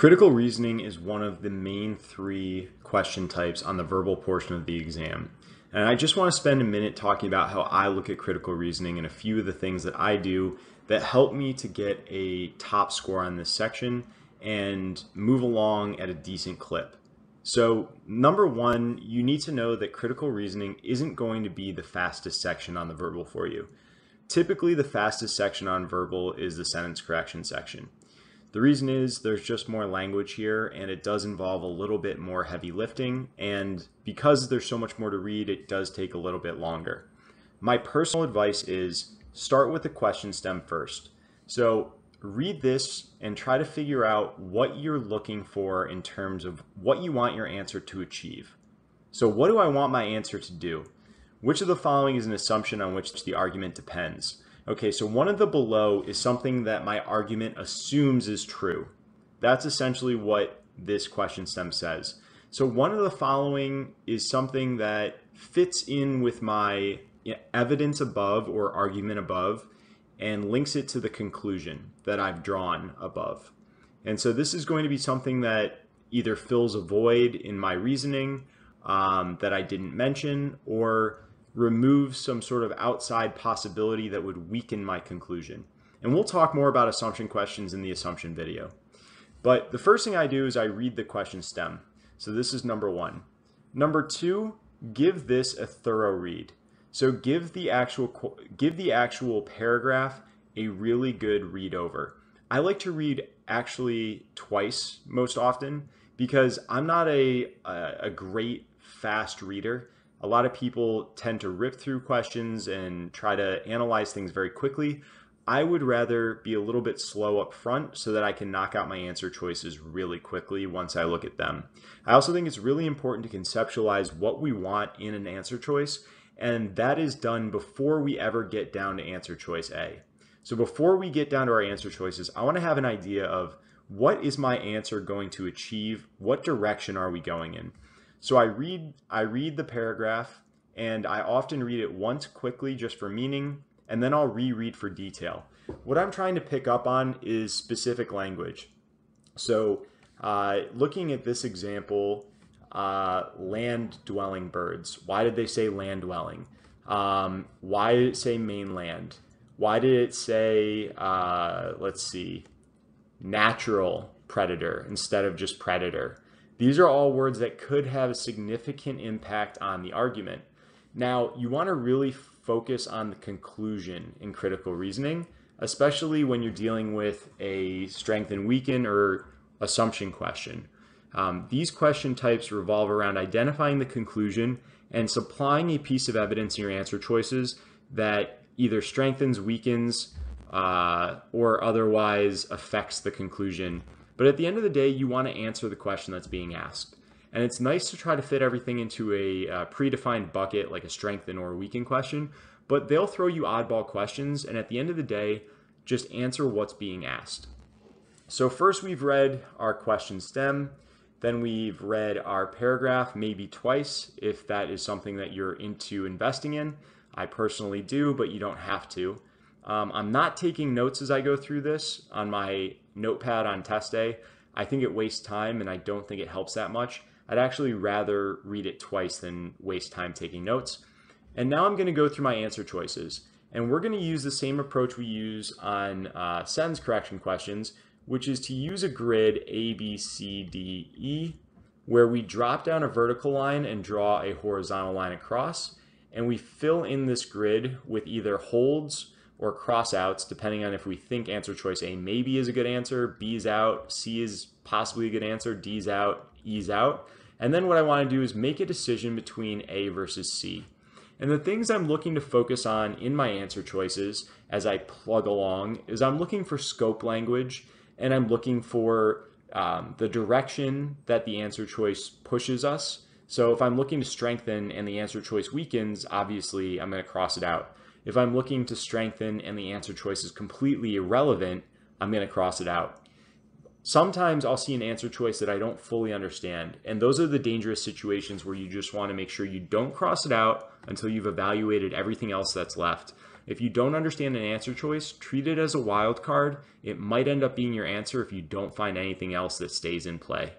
Critical reasoning is one of the main three question types on the verbal portion of the exam. And I just want to spend a minute talking about how I look at critical reasoning and a few of the things that I do that help me to get a top score on this section and move along at a decent clip. So number one, you need to know that critical reasoning isn't going to be the fastest section on the verbal for you. Typically, the fastest section on verbal is the sentence correction section. The reason is there's just more language here and it does involve a little bit more heavy lifting, and because there's so much more to read, it does take a little bit longer. My personal advice is start with the question stem first. So read this and try to figure out what you're looking for in terms of what you want your answer to achieve. So what do I want my answer to do? Which of the following is an assumption on which the argument depends? Okay, so one of the below is something that my argument assumes is true. That's essentially what this question stem says. So one of the following is something that fits in with my evidence above or argument above and links it to the conclusion that I've drawn above. And so this is going to be something that either fills a void in my reasoning that I didn't mention, or remove some sort of outside possibility that would weaken my conclusion. And we'll talk more about assumption questions in the assumption video. But the first thing I do is I read the question stem. So this is number one. Number two, give this a thorough read. So give the actual paragraph a really good read over. I like to read actually twice most often because I'm not a great fast reader. A lot of people tend to rip through questions and try to analyze things very quickly. I would rather be a little bit slow up front so that I can knock out my answer choices really quickly once I look at them. I also think it's really important to conceptualize what we want in an answer choice, and that is done before we ever get down to answer choice A. So before we get down to our answer choices, I want to have an idea of what is my answer going to achieve? What direction are we going in? So I read the paragraph, and I often read it once quickly just for meaning, and then I'll reread for detail. What I'm trying to pick up on is specific language. So looking at this example, land-dwelling birds. Why did they say land-dwelling? Why did it say mainland? Why did it say, let's see, natural predator instead of just predator? These are all words that could have a significant impact on the argument. Now, you want to really focus on the conclusion in critical reasoning, especially when you're dealing with a strength and weaken or assumption question. These question types revolve around identifying the conclusion and supplying a piece of evidence in your answer choices that either strengthens, weakens, or otherwise affects the conclusion. But at the end of the day, you want to answer the question that's being asked. And it's nice to try to fit everything into a predefined bucket like a strengthen or a weaken question, but they'll throw you oddball questions, and at the end of the day, just answer what's being asked. So first we've read our question stem, then we've read our paragraph maybe twice if that is something that you're into investing in. I personally do, but you don't have to. I'm not taking notes as I go through this on my notepad on test day. I think it wastes time and I don't think it helps that much. I'd actually rather read it twice than waste time taking notes. And now I'm going to go through my answer choices. And we're going to use the same approach we use on sentence correction questions, which is to use a grid A, B, C, D, E, where we drop down a vertical line and draw a horizontal line across. And we fill in this grid with either holds or crossouts, depending on if we think answer choice A maybe is a good answer, B is out, C is possibly a good answer, D's out, E's out. And then what I want to do is make a decision between A versus C. And the things I'm looking to focus on in my answer choices as I plug along is I'm looking for scope language, and I'm looking for the direction that the answer choice pushes us. So if I'm looking to strengthen and the answer choice weakens, obviously I'm going to cross it out. If I'm looking to strengthen and the answer choice is completely irrelevant, I'm going to cross it out. Sometimes I'll see an answer choice that I don't fully understand, and those are the dangerous situations where you just want to make sure you don't cross it out until you've evaluated everything else that's left. If you don't understand an answer choice, treat it as a wild card. It might end up being your answer if you don't find anything else that stays in play.